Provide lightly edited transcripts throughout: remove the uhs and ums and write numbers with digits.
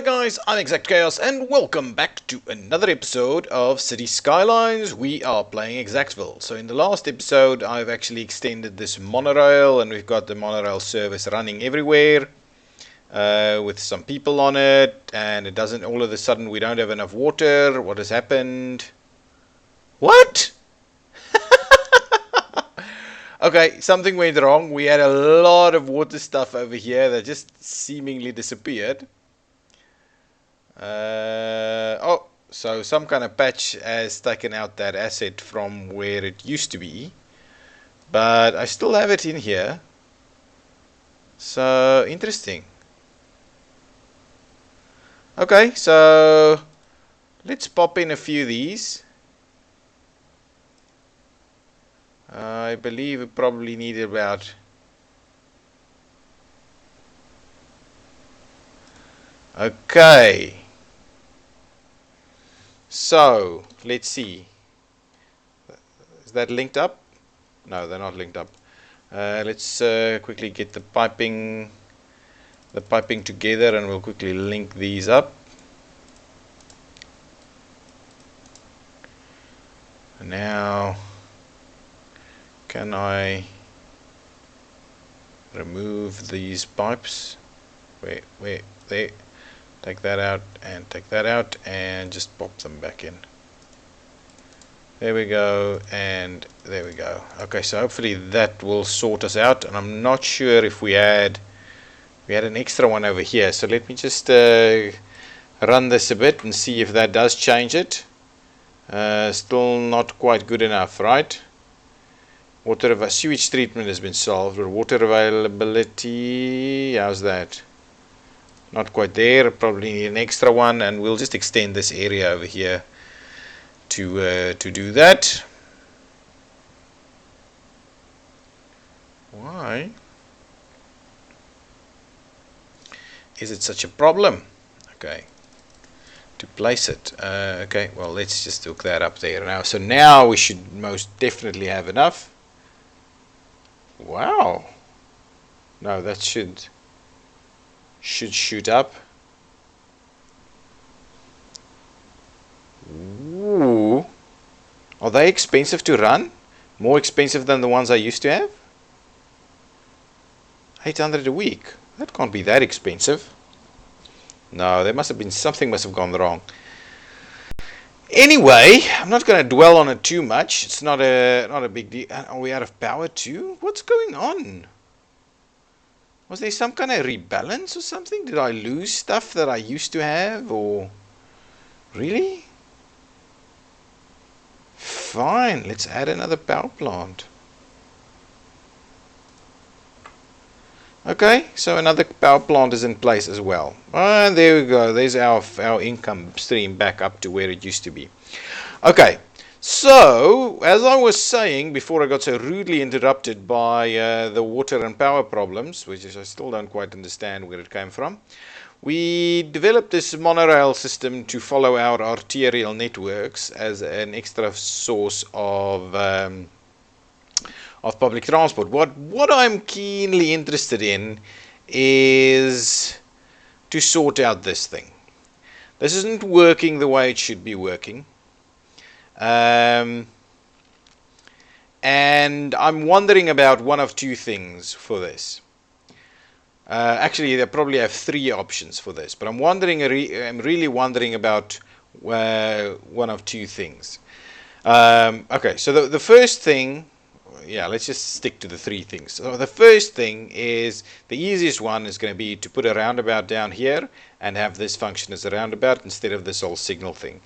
guys, I'm ExactChaos and welcome back to another episode of Cities Skylines. We are playing Exactville. So in the last episode I've actually extended this monorail and we've got the monorail service running everywhere with some people on it, and it doesn't, all of a sudden we don't have enough water. What has happened? What? Okay, something went wrong. We had a lot of water stuff over here that just seemingly disappeared. So some kind of patch has taken out that asset from where it used to be, but I still have it in here. So interesting. Okay, so let's pop in a few of these. I believe we probably need about okay. So let's see. Is that linked up? No, they're not linked up. Let's quickly get the piping together, and we'll quickly link these up. Now, can I remove these pipes? Wait, there. Take that out and take that out and just pop them back in. There we go, and there we go. Okay, so hopefully that will sort us out, and I'm not sure if we had an extra one over here, so let me just run this a bit and see if that does change it. Still not quite good enough, right? Sewage treatment has been solved, but water availability, how's that? Not quite there. Probably need an extra one, and we'll just extend this area over here to do that. Why is it such a problem? Okay, to place it. Okay, well, let's just hook that up there now. So now we should most definitely have enough. Wow. No, that should shoot up. Ooh. Are they expensive to run? More expensive than the ones I used to have? 800 a week. That can't be that expensive. No, there must have been something must have gone wrong. Anyway, I'm not going to dwell on it too much. It's not a big deal. Are we out of power too? What's going on? Was there some kind of rebalance or something? Did I lose stuff that I used to have, or really? Fine, let's add another power plant. Okay, so another power plant is in place as well. And there we go. There's our income stream back up to where it used to be. Okay, so as I was saying before I got so rudely interrupted by the water and power problems, which is I still don't quite understand where it came from, we developed this monorail system to follow our arterial networks as an extra source of public transport. What I'm keenly interested in is to sort out this thing. This isn't working the way it should be working. And I'm wondering about one of two things for this. Actually, they probably have three options for this, but I'm really wondering about one of two things. Okay, so the first thing, yeah, let's just stick to the three things. So the first thing is, the easiest one is going to be to put a roundabout down here and have this function as a roundabout instead of this whole signal thing.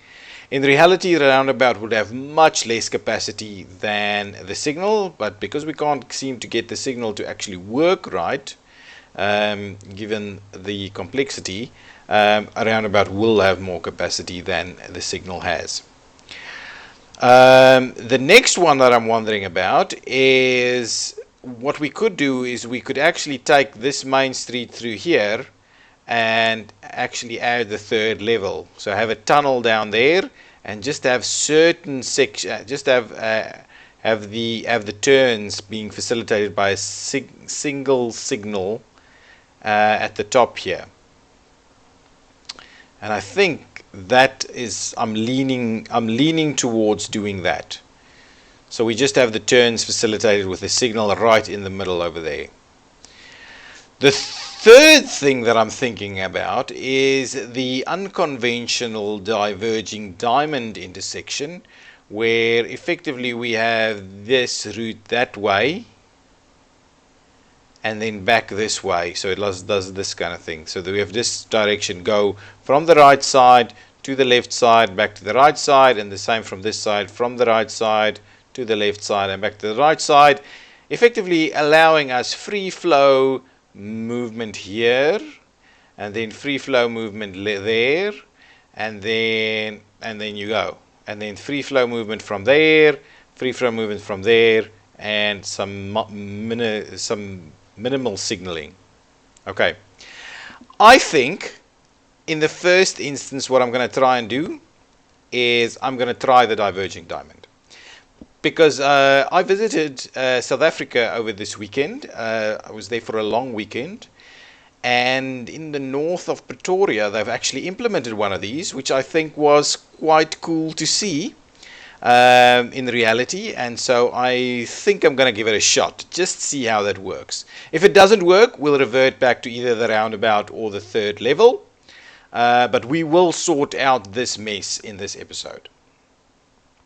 In reality, the roundabout would have much less capacity than the signal, but because we can't seem to get the signal to actually work right, given the complexity, a roundabout will have more capacity than the signal has. The next one that I'm wondering about is, what we could do is we could actually take this main street through here and actually add the third level. So have a tunnel down there and just have certain sections, just have the turns being facilitated by a single signal at the top here. And I think that is, I'm leaning towards doing that. So we just have the turns facilitated with a signal right in the middle over there. The third thing that I'm thinking about is the unconventional diverging diamond intersection, where effectively we have this route that way and then back this way. So it does this kind of thing. So that we have this direction go from the right side to the left side, back to the right side, and the same from this side, from the right side to the left side and back to the right side, effectively allowing us free flow movement here, and then free flow movement there, and then you go, and then free flow movement from there, free flow movement from there, and some minimal signaling. Okay, I think in the first instance what I'm going to try and do is I'm going to try the diverging diamond, because I visited South Africa over this weekend. I was there for a long weekend, and in the north of Pretoria they've actually implemented one of these, which I think was quite cool to see in reality. And so I think I'm going to give it a shot, just see how that works. If it doesn't work, we'll revert back to either the roundabout or the third level, but we will sort out this mess in this episode.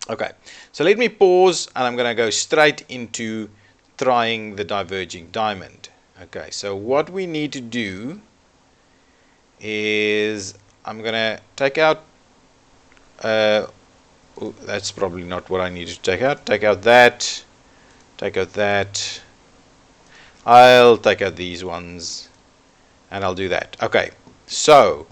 Okay, so let me pause, and I'm going to go straight into trying the diverging diamond. Okay, so what we need to do is I'm going to take out, that's probably not what I need to take out. Take out that, take out that. I'll take out these ones, and I'll do that. Okay, so,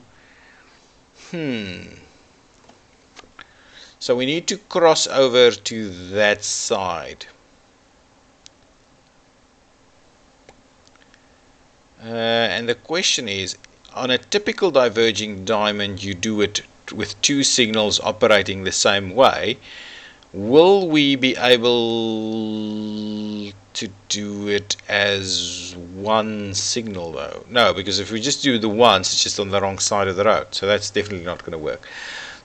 so we need to cross over to that side. And the question is, on a typical diverging diamond, you do it with two signals operating the same way. Will we be able to do it as one signal though? No, because if we just do the once, it's just on the wrong side of the road. So that's definitely not going to work.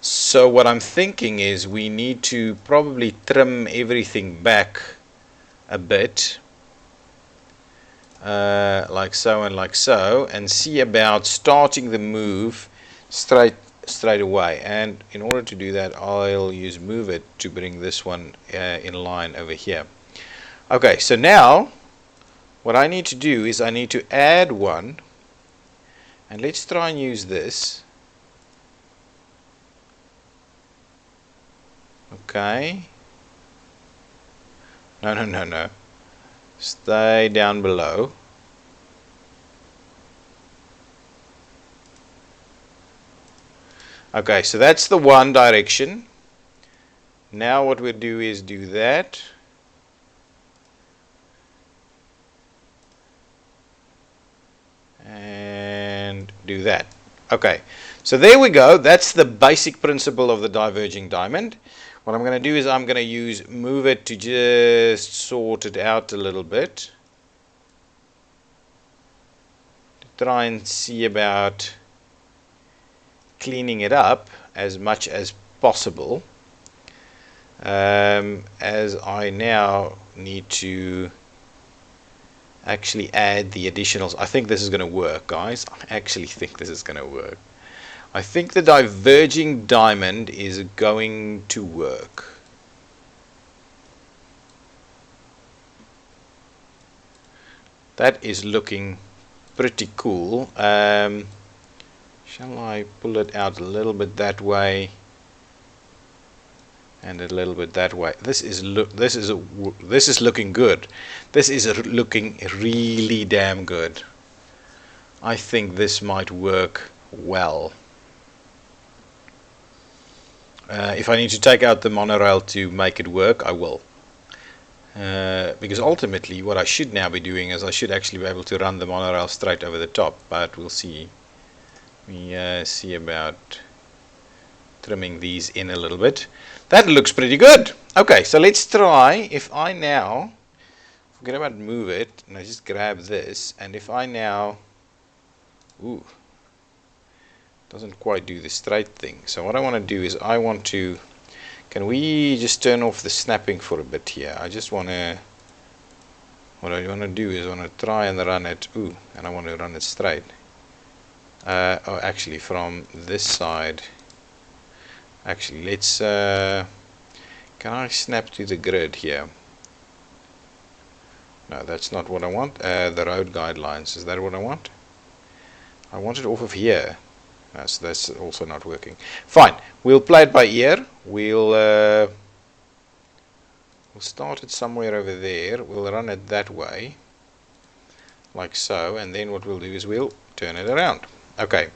So what I'm thinking is we need to probably trim everything back a bit, like so and like so, and see about starting the move straight away. And in order to do that, I'll use move it to bring this one in line over here. Okay, so now what I need to do is I need to add one, and let's try and use this. Okay, no, stay down below. Okay, so that's the one direction. Now what we'll do is do that. And do that. Okay, so there we go. That's the basic principle of the diverging diamond. What I'm going to do is I'm going to use move it to just sort it out a little bit, to try and see about cleaning it up as much as possible, as I now need to actually add the additionals. I think this is going to work, guys. I actually think this is going to work. I think the diverging diamond is going to work. That is looking pretty cool. Shall I pull it out a little bit that way and a little bit that way? This is looking good. This is looking really damn good. I think this might work well. If I need to take out the monorail to make it work, I will. Because ultimately what I should now be doing is I should actually be able to run the monorail straight over the top, but we'll see. We see about trimming these in a little bit. That looks pretty good. Okay, so let's try. If I now forget about move it, and I just grab this, and if I now, doesn't quite do the straight thing. So what I want to do is I want to, can we just turn off the snapping for a bit here? I just want to, what I want to do is I want to try and run it, and I want to run it straight. Oh, actually from this side, actually let's, can I snap to the grid here? No, that's not what I want. The road guidelines, is that what I want? I want it off of here. No, so that's also not working. Fine, we'll play it by ear. We'll start it somewhere over there. We'll run it that way, like so, and then what we'll do is we'll turn it around. Okay,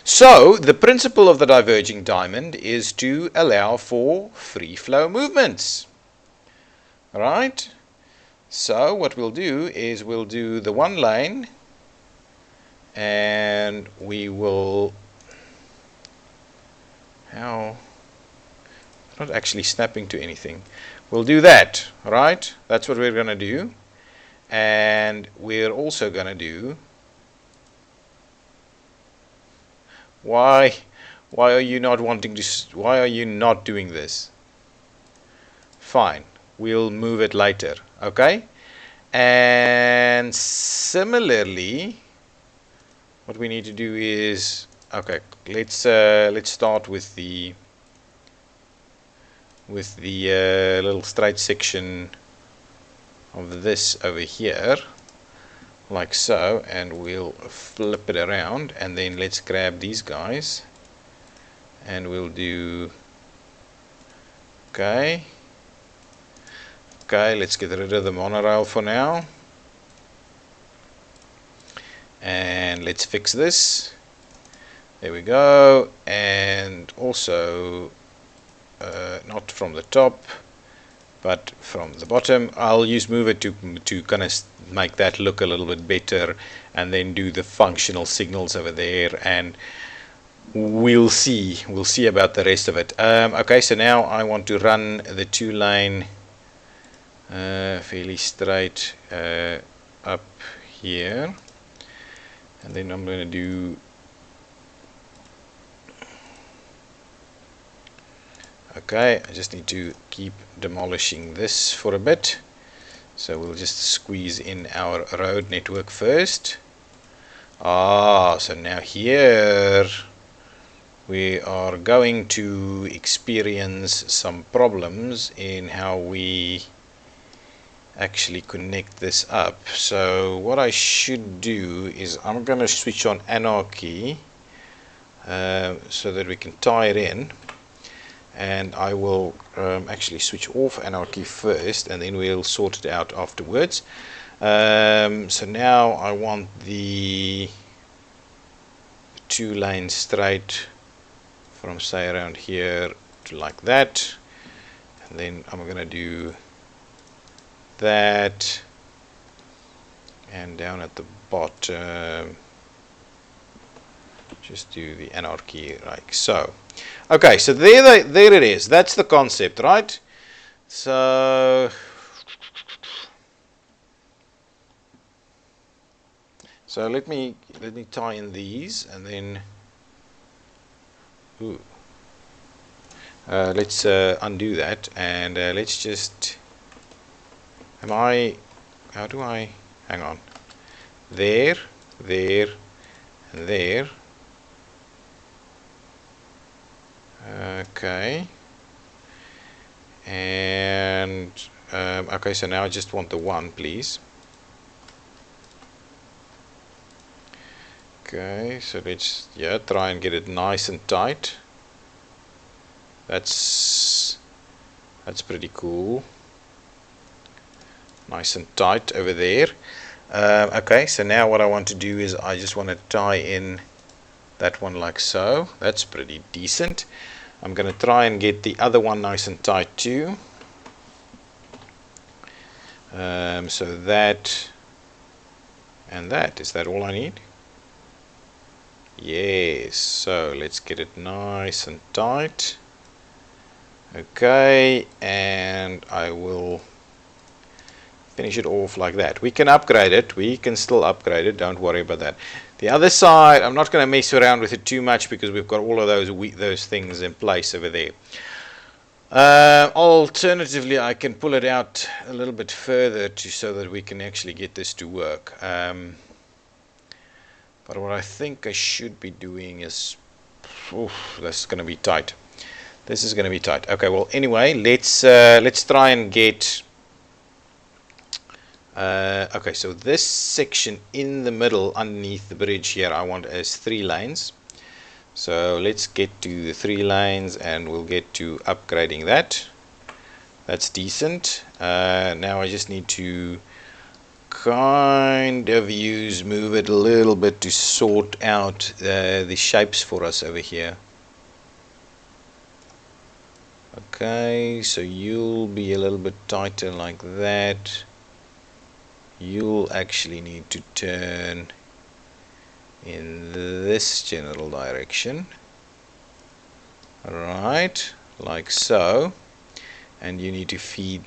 so the principle of the diverging diamond is to allow for free flow movements. Right? So what we'll do is we'll do the one lane, and we will, how, not actually snapping to anything. We'll do that, right? That's what we're going to do. And we're also going to do, why are you not wanting to, why are you not doing this? Fine, we'll move it later, okay? And similarly, what we need to do is, okay, let's start with the little straight section of this over here, like so, and we'll flip it around, and then let's grab these guys, and we'll do, okay, let's get rid of the monorail for now, and let's fix this. There we go. And also not from the top, but from the bottom. I'll use mover to kind of make that look a little bit better, and then do the functional signals over there, and we'll see about the rest of it. Okay, so now I want to run the 2-lane fairly straight up here, and then I'm going to do, okay, I just need to keep demolishing this for a bit, so we'll just squeeze in our road network first. So now here we are going to experience some problems in how we actually connect this up. So what I should do is I'm going to switch on anarchy so that we can tie it in, and I will actually switch off anarchy first, and then we'll sort it out afterwards. So now I want the 2-lane straight from, say, around here to like that, and then I'm going to do that, and down at the bottom just do the anarchy like so. Okay, so there it is. That's the concept, right? So let me tie in these, and then let's undo that, and let's just, how do I, hang on, there, and there. Okay, and okay, so now I just want the 1, please. Okay, so let's try and get it nice and tight. That's pretty cool. Nice and tight over there. Okay, so now what I want to do is I just want to tie in that one like so. That's pretty decent. I'm going to try and get the other one nice and tight too. So that and that, is that all I need? Yes, so let's get it nice and tight. Okay, and I will finish it off like that. We can upgrade it. We can still upgrade it. Don't worry about that. The other side, I'm not going to mess around with it too much because we've got all of those things in place over there. Alternatively, I can pull it out a little bit further so that we can actually get this to work. But what I think I should be doing is, this is going to be tight. This is going to be tight. Okay, well, anyway, let's try and get. Okay, so this section in the middle, underneath the bridge here, I want as 3 lanes. So let's get to the 3 lanes, and we'll get to upgrading that. That's decent. Now I just need to kind of move it a little bit to sort out the shapes for us over here. Okay, so you'll be a little bit tighter like that. You'll actually need to turn in this general direction. Right, like so. And you need to feed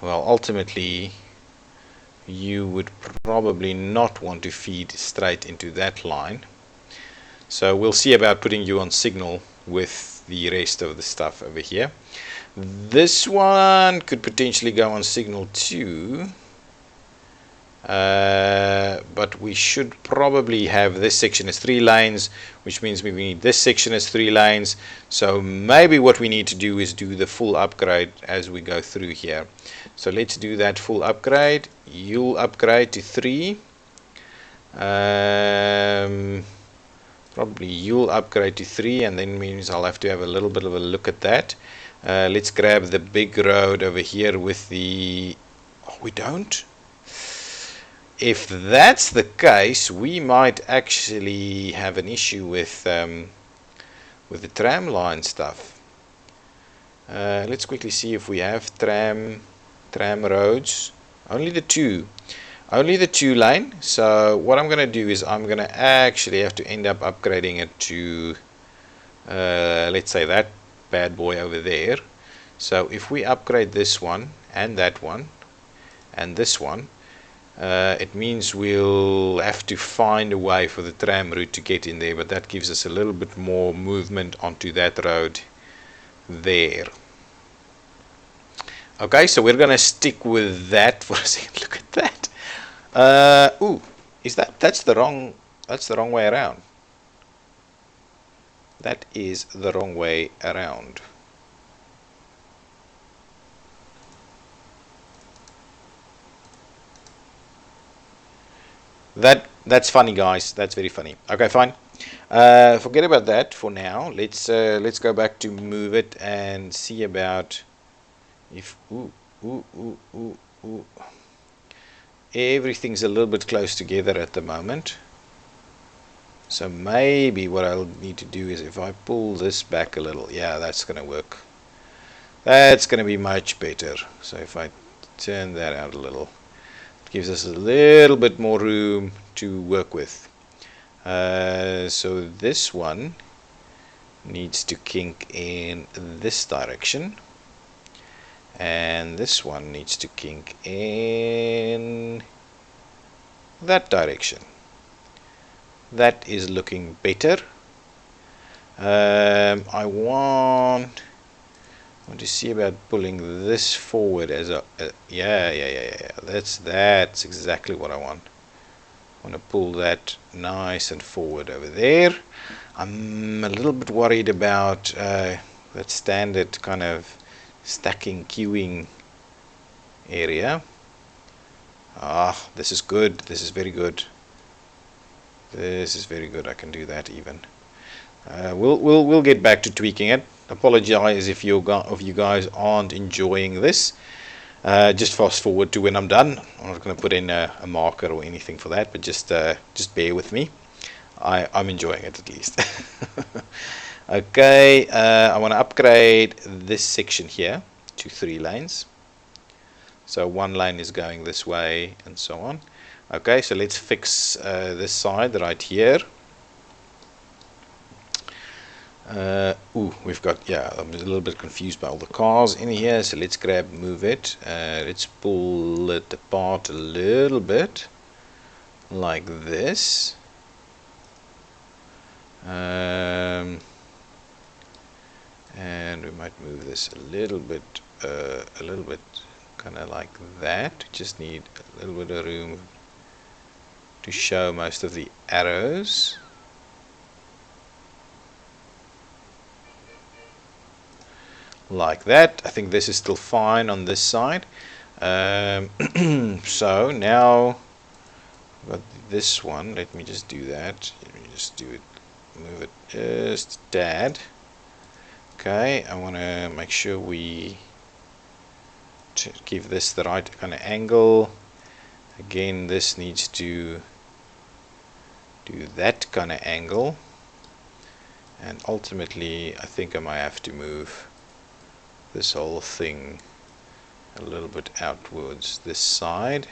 well, ultimately you would probably not want to feed straight into that line, so we'll see about putting you on signal with the rest of the stuff over here. This one could potentially go on signal too, but we should probably have this section as 3 lanes, which means we need this section as 3 lanes. So maybe what we need to do is do the full upgrade as we go through here. So let's do that full upgrade. You'll upgrade to 3. Probably you'll upgrade to 3, and then means I'll have to have a little bit of a look at that. Let's grab the big road over here with the... Oh, we don't? If that's the case, we might actually have an issue with the tram line stuff. Let's quickly see if we have tram roads. Only the 2 lane. So what I'm going to do is I'm going to actually have to end up upgrading it to let's say that bad boy over there. So if we upgrade this one and that one and this one, it means we'll have to find a way for the tram route to get in there, but that gives us a little bit more movement onto that road there. Okay, so we're gonna stick with that for a second. Look at that. Ooh, that's the wrong way around. That is the wrong way around. That's funny, guys. That's very funny. Okay, fine. Forget about that for now. Let's go back to move it and see about if everything's a little bit close together at the moment. So maybe what I'll need to do is if I pull this back a little, yeah, that's gonna work. That's gonna be much better. So if I turn that out a little, gives us a little bit more room to work with. So this one needs to kink in this direction, and this one needs to kink in that direction. That is looking better. I want to see about pulling this forward as a yeah. That's exactly what I want. I want to pull that nice and forward over there. I'm a little bit worried about that standard kind of stacking queuing area. This is good. This is very good. This is very good. I can do that even. We'll get back to tweaking it. Apologize if you guys aren't enjoying this. Just fast forward to when I'm done. I'm not going to put in a marker or anything for that, but just bear with me. I'm enjoying it at least. Okay, I want to upgrade this section here to 3 lanes. So 1 lane is going this way and so on. Okay, so let's fix this side right here. We've got, yeah, I'm a little bit confused by all the cars in here, so let's move it. Let's pull it apart a little bit, like this. And we might move this a little bit, kind of like that. Just need a little bit of room to show most of the arrows. Like that. I think this is still fine on this side. So now I've got this one. Let me just do that. Let me just do it. Move it just a tad. Okay, I want to make sure we give this the right kind of angle. Again, this needs to do that kind of angle. And ultimately, I think I might have to move this whole thing a little bit outwards this side.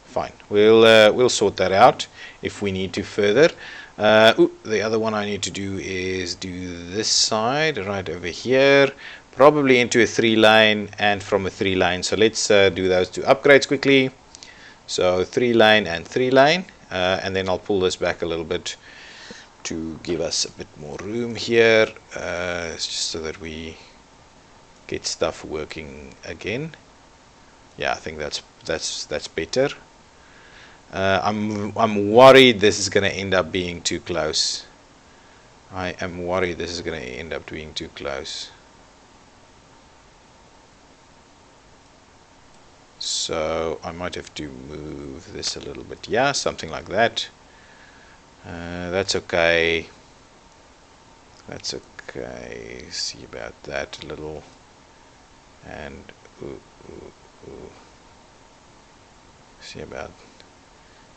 Fine, we'll sort that out if we need to further. The other one I need to do is do this side right over here, probably into a 3-lane and from a 3-lane. So let's do those two upgrades quickly. So 3-lane and 3-lane, and then I'll pull this back a little bit to give us a bit more room here, just so that we get stuff working again. Yeah, I think that's better. I'm worried this is going to end up being too close. I am worried this is going to end up being too close. So I might have to move this a little bit. Yeah, something like that. That's okay. That's okay. See about that a little. And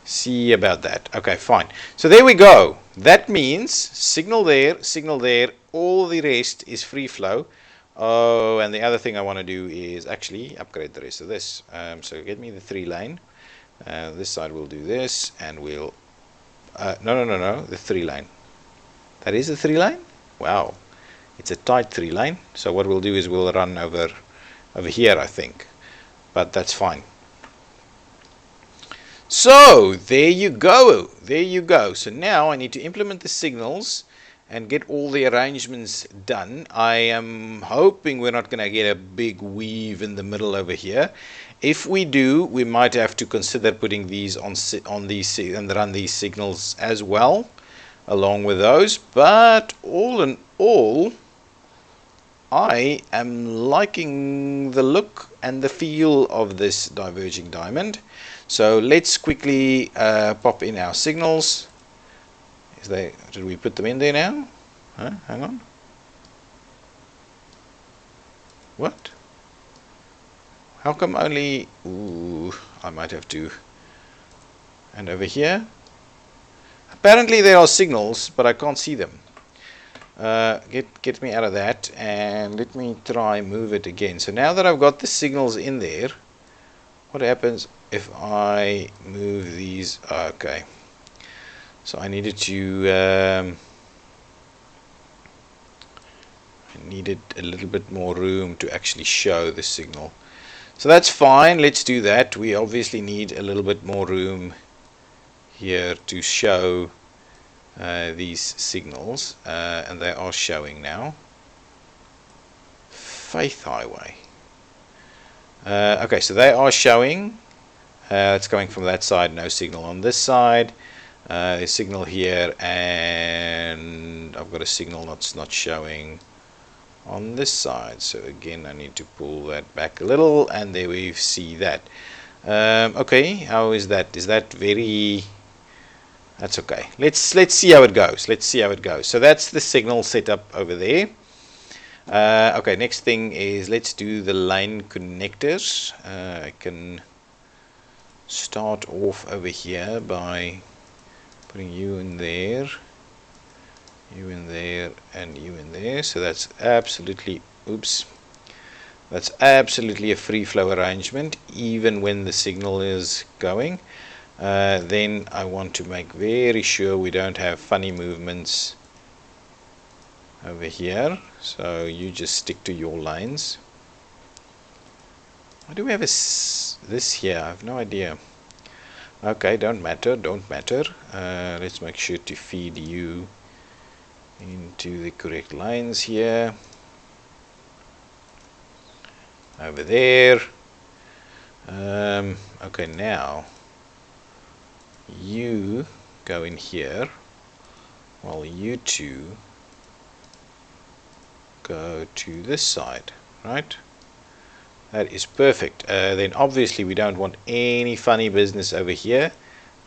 see about that. Okay, fine. So there we go. That means signal there, all the rest is free flow. Oh, and the other thing I want to do is actually upgrade the rest of this. So get me the 3-lane. This side will do this, and we'll no, the 3-lane. That is the 3-lane? Wow. It's a tight 3-lane. So what we'll do is we'll run over here, I think. But that's fine. So there you go. There you go. So now I need to implement the signals and get all the arrangements done. I am hoping we're not going to get a big weave in the middle over here. If we do, we might have to consider putting these on these and run these signals as well along with those. But all in all, I am liking the look and the feel of this diverging diamond. So let's quickly pop in our signals. Did we put them in there now? Huh? Hang on. What? How come only... Ooh, I might have to... And over here? Apparently there are signals, but I can't see them. Get me out of that, and let me try move it again. So now that I've got the signals in there, what happens if I move these? Okay. So I needed to... I needed a little bit more room to actually show the signal. So that's fine, let's do that. We obviously need a little bit more room here to show these signals, and they are showing now. Faith Highway. Okay, so they are showing. It's coming from that side, no signal on this side. There's signal here, and I've got a signal that's not showing on this side. So again, I need to pull that back a little, and there we see that. Okay, how is that? Is that very... That's okay. Let's see how it goes. Let's see how it goes. So that's the signal setup over there. Okay, next thing is let's do the line connectors. I can start off over here by putting you in there, you in there, and you in there. So that's absolutely, that's absolutely a free flow arrangement even when the signal is going. Then I want to make very sure we don't have funny movements over here, so you just stick to your lines. Why do we have this here? I have no idea. Okay, don't matter. Let's make sure to feed you into the correct lines here. Over there. Okay, now you go in here while you two go to this side, right? That is perfect. Then obviously we don't want any funny business over here.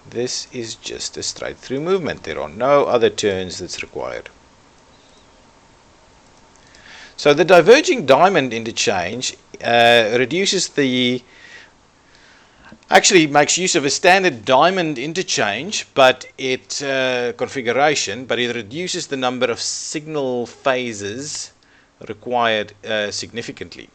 This is just a straight through movement. There are no other turns that's required. So the diverging diamond interchange actually makes use of a standard diamond interchange, but it configuration, but it reduces the number of signal phases required significantly.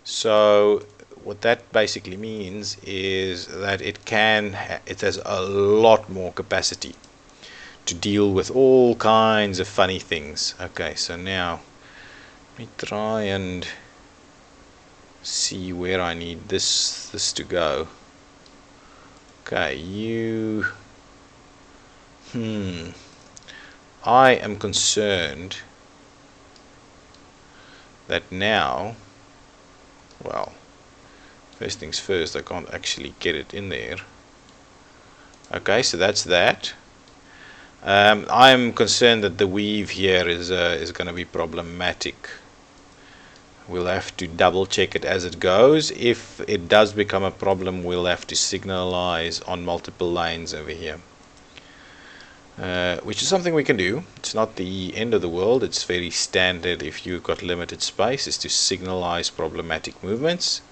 So what that basically means is that it has a lot more capacity to deal with all kinds of funny things. Okay, so now let me try and see where I need this to go. Okay, I am concerned that now, well, first things first, I can't actually get it in there. Okay, so that's that. I'm concerned that the weave here is going to be problematic. We'll have to double check it as it goes. If it does become a problem, we'll have to signalize on multiple lanes over here, which is something we can do. It's not the end of the world. It's very standard if you've got limited space, is to signalize problematic movements.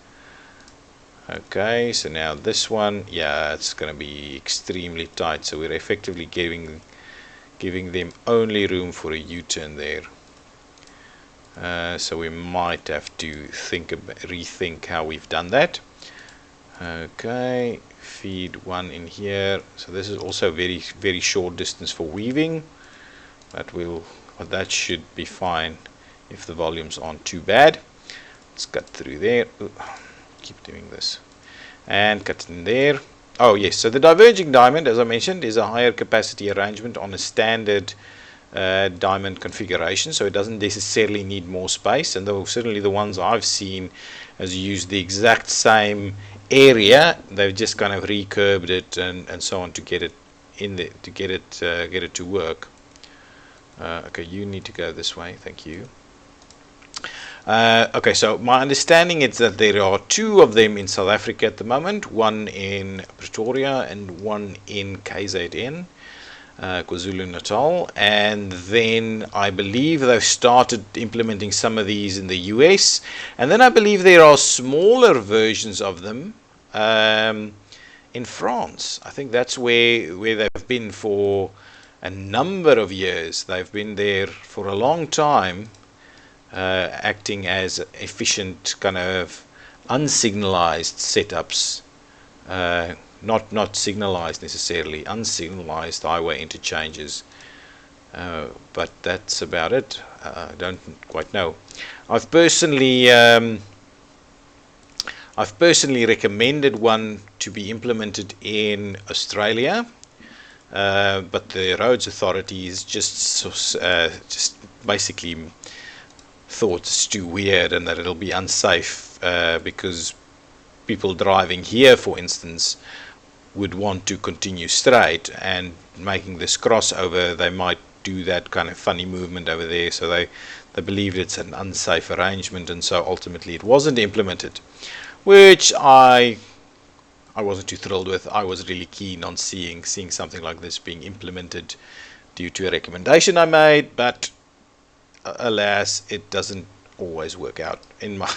Okay, so now this one, yeah, it's going to be extremely tight, so we're effectively giving them only room for a U-turn there. So we might have to rethink how we've done that. Okay, feed one in here. So this is also very, very short distance for weaving, but that should be fine if the volumes aren't too bad. Let's cut through there. Ooh, keep doing this, and cut in there. Oh yes, so the diverging diamond, as I mentioned, is a higher capacity arrangement on a standard diamond configuration, so it doesn't necessarily need more space, and certainly the ones I've seen has used the exact same area. They've just kind of recurbed it and so on to get it in there, to get it to work. Okay, you need to go this way, thank you. Okay, so my understanding is that there are two of them in South Africa at the moment, one in Pretoria and one in KZN, KwaZulu-Natal, and then I believe they've started implementing some of these in the US, and then I believe there are smaller versions of them in France. I think that's where they've been for a number of years. They've been there for a long time, acting as efficient kind of unsignalized setups, not signalized necessarily, unsignalized highway interchanges, but that's about it. I don't quite know. I've personally recommended one to be implemented in Australia, but the roads authorities just basically thought it's too weird and that it'll be unsafe, because people driving here, for instance, would want to continue straight, and making this crossover, they might do that kind of funny movement over there, so they believed it's an unsafe arrangement, and so ultimately it wasn't implemented, which I wasn't too thrilled with. I was really keen on seeing something like this being implemented due to a recommendation I made, but alas, it doesn't always work out in my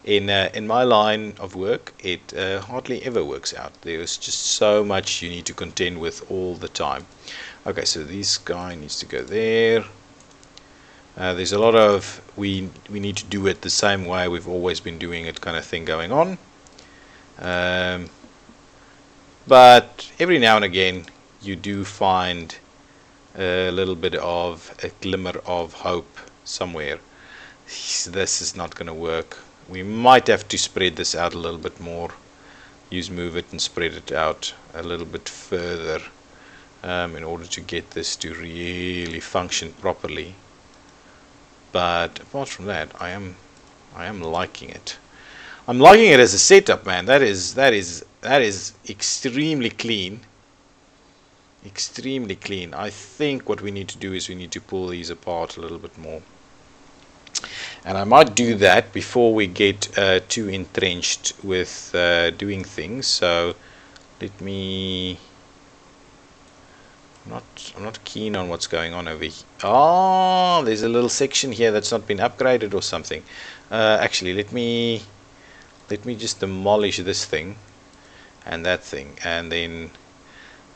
in my line of work. It hardly ever works out. There's just so much you need to contend with all the time. Okay, so this guy needs to go there. There's a lot of we need to do it the same way we've always been doing it kind of thing going on. But every now and again you do find a little bit of a glimmer of hope somewhere. This is not going to work. We might have to spread this out a little bit more. Use move it and spread it out a little bit further in order to get this to really function properly. But apart from that, I am liking it. I'm liking it as a setup, man. That is extremely clean. Extremely clean. I think what we need to do is we need to pull these apart a little bit more. And I might do that before we get too entrenched with doing things. So let me. I'm not keen on what's going on over here. Oh, there's a little section here that's not been upgraded or something. Actually, let me just demolish this thing and that thing, and then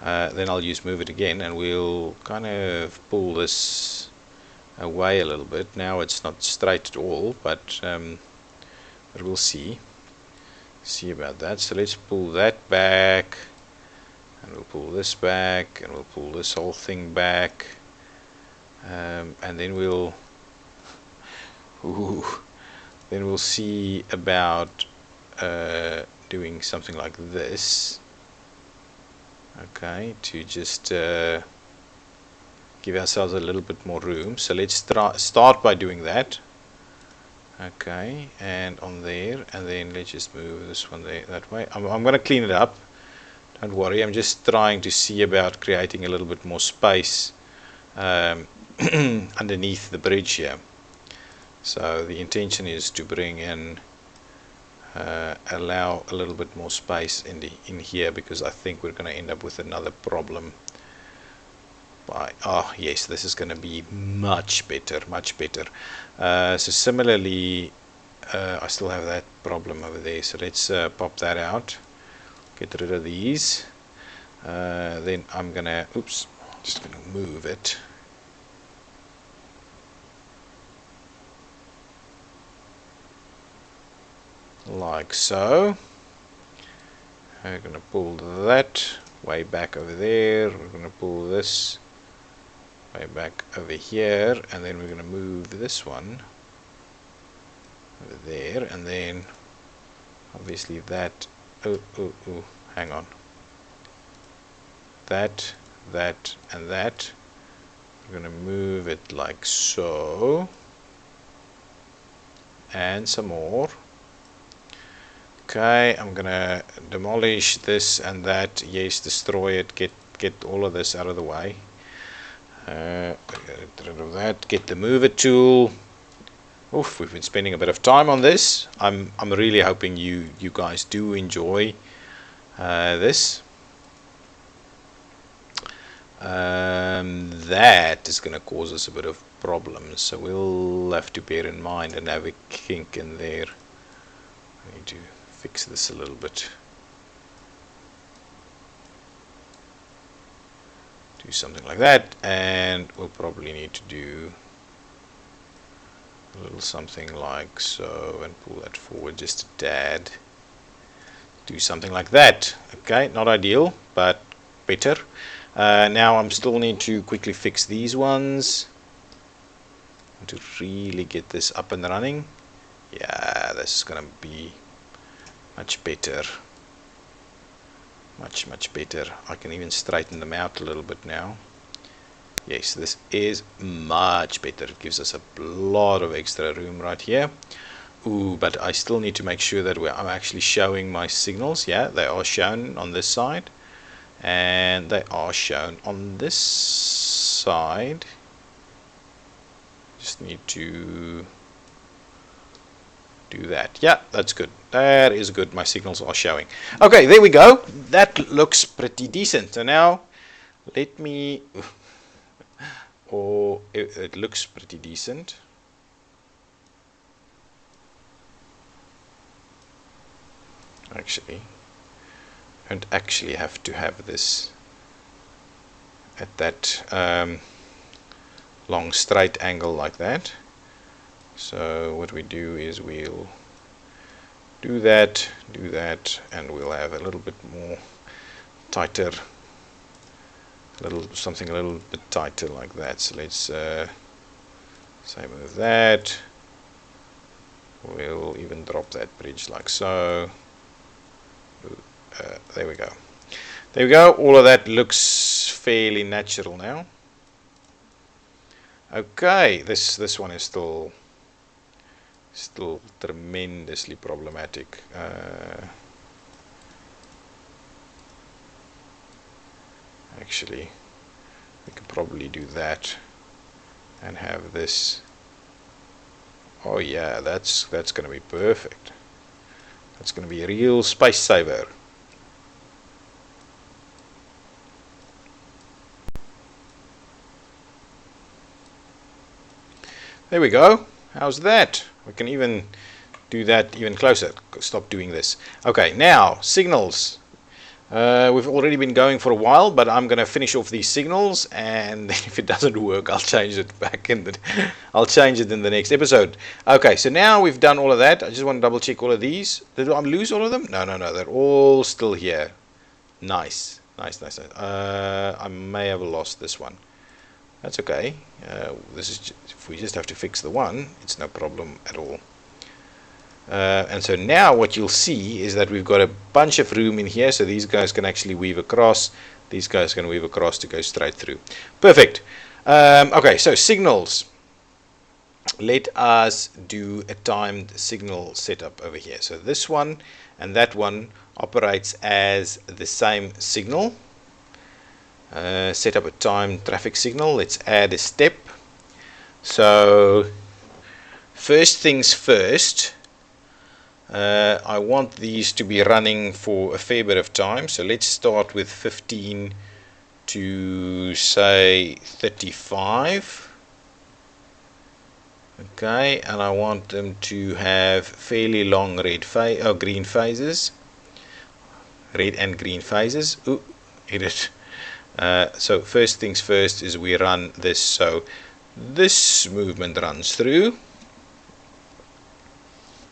I'll use move it again, and we'll kind of pull this away a little bit. Now it's not straight at all, but we'll see about that. So let's pull that back, and we'll pull this back, and we'll pull this whole thing back, and then we'll see about doing something like this. Okay, to just give ourselves a little bit more room. So let's start by doing that. Okay, and on there, and then let's just move this one there that way. I'm going to clean it up. Don't worry, I'm just trying to see about creating a little bit more space underneath the bridge here. So the intention is to bring in, allow a little bit more space in here, because I think we're going to end up with another problem. Yes, this is going to be much better. So similarly, I still have that problem over there. So let's pop that out. Get rid of these. Then I'm gonna, just gonna move it. Like so. We're gonna pull that way back over there. We're gonna pull this way back over here, and then we're gonna move this one over there, and then obviously that. Hang on. That, and that. We're going to move it like so. And some more. Okay, I'm going to demolish this and that. Yes, destroy it. Get all of this out of the way. Get rid of that. Get the mover tool. Oof, we've been spending a bit of time on this. I'm really hoping you guys do enjoy this. That is going to cause us a bit of problems, so we'll have to bear in mind and have a kink in there. I need to fix this a little bit. Do something like that, and we'll probably need to do a little something like so, and pull that forward just a tad. Do something like that. Okay, not ideal, but better. Now I'm still need to quickly fix these ones to really get this up and running. Yeah, this is gonna be much better. Much better. I can even straighten them out a little bit now. Yes, this is much better. It gives us a lot of extra room right here. Ooh, but I still need to make sure that I'm actually showing my signals. Yeah, they are shown on this side, and they are shown on this side. Just need to do that. Yeah, that's good. That is good. My signals are showing. Okay, there we go. That looks pretty decent. So now let me it looks pretty decent. Actually, I don't actually have to have this at that long straight angle like that. So what we do is we'll do that, and we'll have a little bit more tighter, something a little bit tighter like that. So let's say move that. We'll even drop that bridge like so. There we go. There we go. All of that looks fairly natural now. Okay, this one is still tremendously problematic. Actually, we could probably do that and have this. Oh yeah, that's going to be perfect. That's going to be a real space saver. There we go. How's that? We can even do that even closer. Stop doing this. Okay, now signals. We've already been going for a while, but I'm going to finish off these signals, and if it doesn't work, I'll change it back I'll change it in the next episode. Okay, so now we've done all of that. I just want to double check all of these. Did I lose all of them? No, they're all still here. Nice. I may have lost this one. That's okay. If we just have to fix the one, it's no problem at all. And so now what you'll see is that we've got a bunch of room in here, so these guys can actually weave across. These guys can weave across to go straight through. Perfect. Okay, so signals. Let us do a timed signal setup over here. So this one and that one operates as the same signal. Set up a timed traffic signal. Let's add a step. So first things first, I want these to be running for a fair bit of time. So let's start with 15 to say 35. Okay, and I want them to have fairly long green phases. Red and green phases. Ooh, edit. So first things first is we run this. So this movement runs through.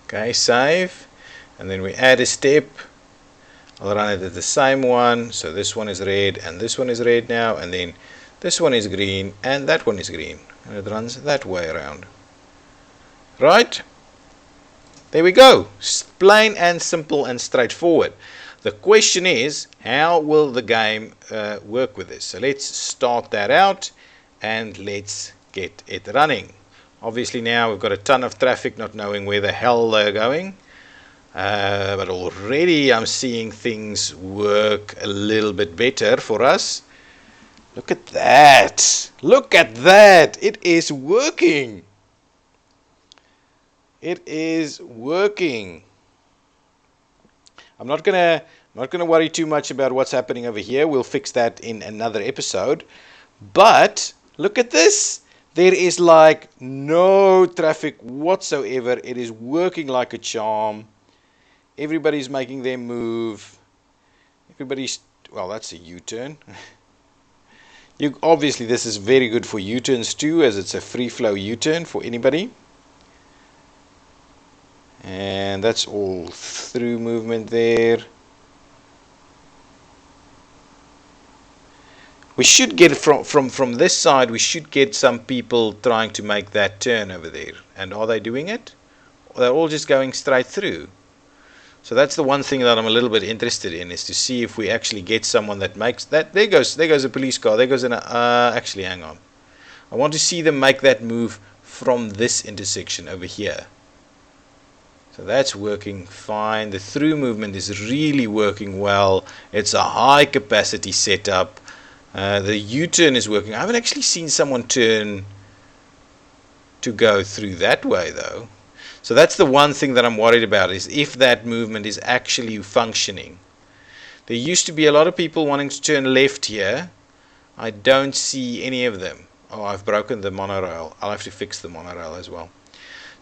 Okay, save, and then we add a step. I'll run it at the same one. So this one is red and this one is red now, and then this one is green and that one is green, and it runs that way around. Right? There we go. Plain and simple and straightforward. The question is, how will the game work with this? So let's start that out and let's get it running. Obviously now we've got a ton of traffic not knowing where the hell they're going. But already I'm seeing things work a little bit better for us. Look at that. Look at that. It is working. It is working. I'm not gonna worry too much about what's happening over here. We'll fix that in another episode. But look at this. There is like no traffic whatsoever. It is working like a charm. Everybody's making their move. Well, that's a U-turn. Obviously this is very good for U-turns too, as it's a free flow U-turn for anybody. And that's all through movement there. We should get from this side, we should get some people trying to make that turn over there. And are they doing it? Or they're all just going straight through. So that's the one thing that I'm a little bit interested in, is to see if we actually get someone that makes that. There goes a police car. There goes actually, hang on. I want to see them make that move from this intersection over here. So that's working fine. The through movement is really working well. It's a high capacity setup. The U-turn is working. I haven't actually seen someone turn to go through that way though. So that's the one thing that I'm worried about, is if that movement is actually functioning. There used to be a lot of people wanting to turn left here. I don't see any of them. Oh, I've broken the monorail. I'll have to fix the monorail as well.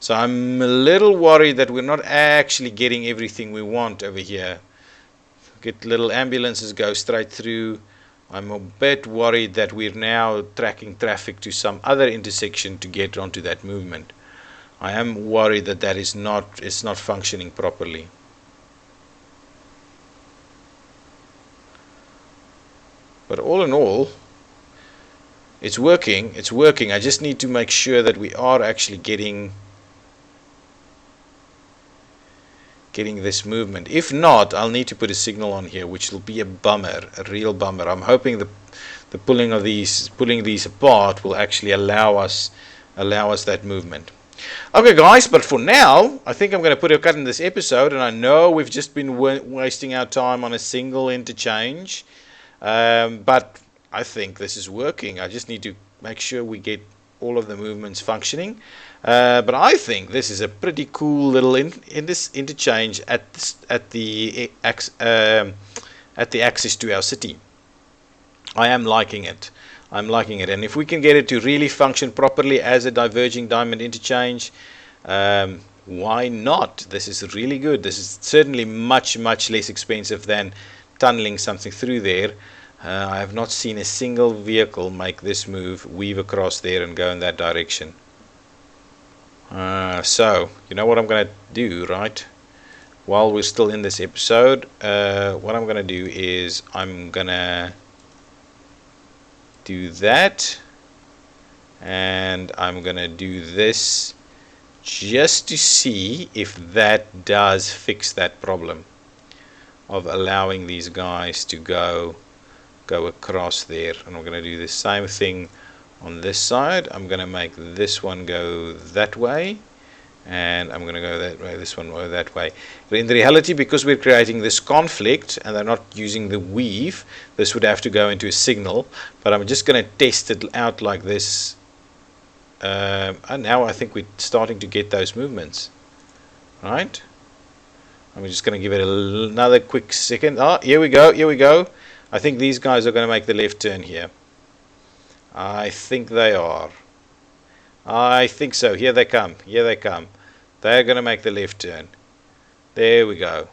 So I'm a little worried that we're not actually getting everything we want over here. Get little ambulances go straight through. I'm a bit worried that we're now tracking traffic to some other intersection to get onto that movement. I am worried that it's not functioning properly. But all in all, it's working. It's working. I just need to make sure that we are actually getting this movement. If not, I'll need to put a signal on here, which will be a bummer, a real bummer. I'm hoping the pulling these apart will actually allow us that movement. Okay, guys, but for now, I think I'm going to put a cut in this episode, and I know we've just been wasting our time on a single interchange, but I think this is working. I just need to make sure we get all of the movements functioning. But I think this is a pretty cool little in this interchange at the access to our city. I am liking it. I'm liking it, and if we can get it to really function properly as a diverging diamond interchange, why not? This is really good. This is certainly much less expensive than tunneling something through there. I have not seen a single vehicle make this move, weave across there and go in that direction. So, you know what I'm going to do, right? While we're still in this episode, what I'm going to do is I'm going to do that, and I'm going to do this just to see if that does fix that problem of allowing these guys to go across there. And I'm going to do the same thing on this side. I'm going to make this one go that way, and I'm going to go that way, this one go that way. But in reality, because we're creating this conflict and they're not using the weave, this would have to go into a signal, but I'm just going to test it out like this. And now I think we're starting to get those movements, right? I'm just going to give it another quick second. Here we go. I think these guys are going to make the left turn here. I think they are. I think so. Here they come. They're going to make the left turn. There we go.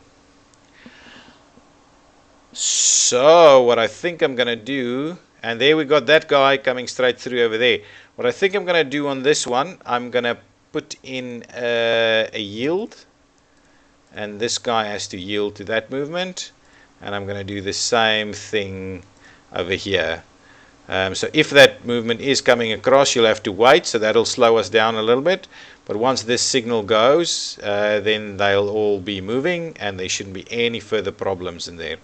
So what I think I'm going to do, and there we got that guy coming straight through over there. What I think I'm going to do on this one, I'm going to put in a yield, and this guy has to yield to that movement, and I'm going to do the same thing over here. So if that movement is coming across, you'll have to wait, so that'll slow us down a little bit. But once this signal goes, then they'll all be moving, and there shouldn't be any further problems in there.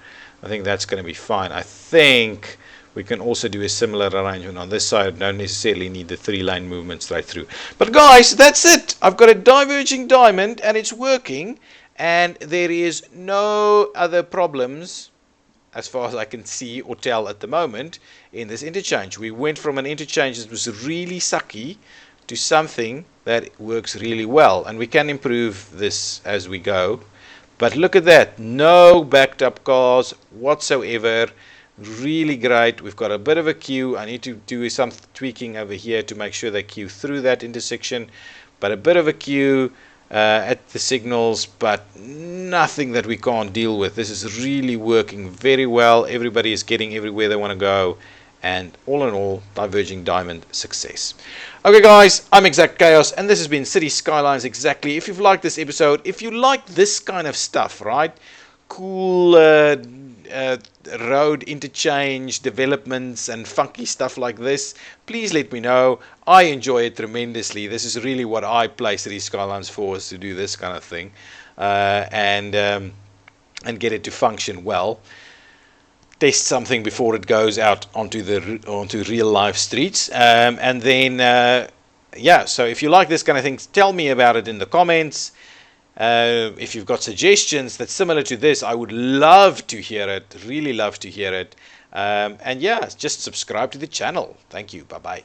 I think that's going to be fine. I think we can also do a similar arrangement on this side. Don't necessarily need the 3-lane movement straight through. But guys, that's it. I've got a diverging diamond, and it's working, and there is no other problems as far as I can see or tell at the moment in this interchange. We went from an interchange that was really sucky to something that works really well, and we can improve this as we go. But look at that, no backed up cars whatsoever. Really great. We've got a bit of a queue. I need to do some tweaking over here to make sure they queue through that intersection, but a bit of a queue at the signals, but nothing that we can't deal with. This is really working very well. Everybody is getting everywhere they want to go, and all in all, diverging diamond success. Okay guys, I'm ExactChaos, and this has been Cities Skylines Exactly. If you've liked this episode, if you like this kind of stuff, right, cool road interchange developments and funky stuff like this, please let me know. I enjoy it tremendously. This is really what I play Cities Skylines for, is to do this kind of thing, and get it to function well. Test something before it goes out onto real life streets, and then yeah. So if you like this kind of thing, tell me about it in the comments. If you've got suggestions that's similar to this, I would love to hear it. Really love to hear it. And yeah, just subscribe to the channel. Thank you. Bye bye.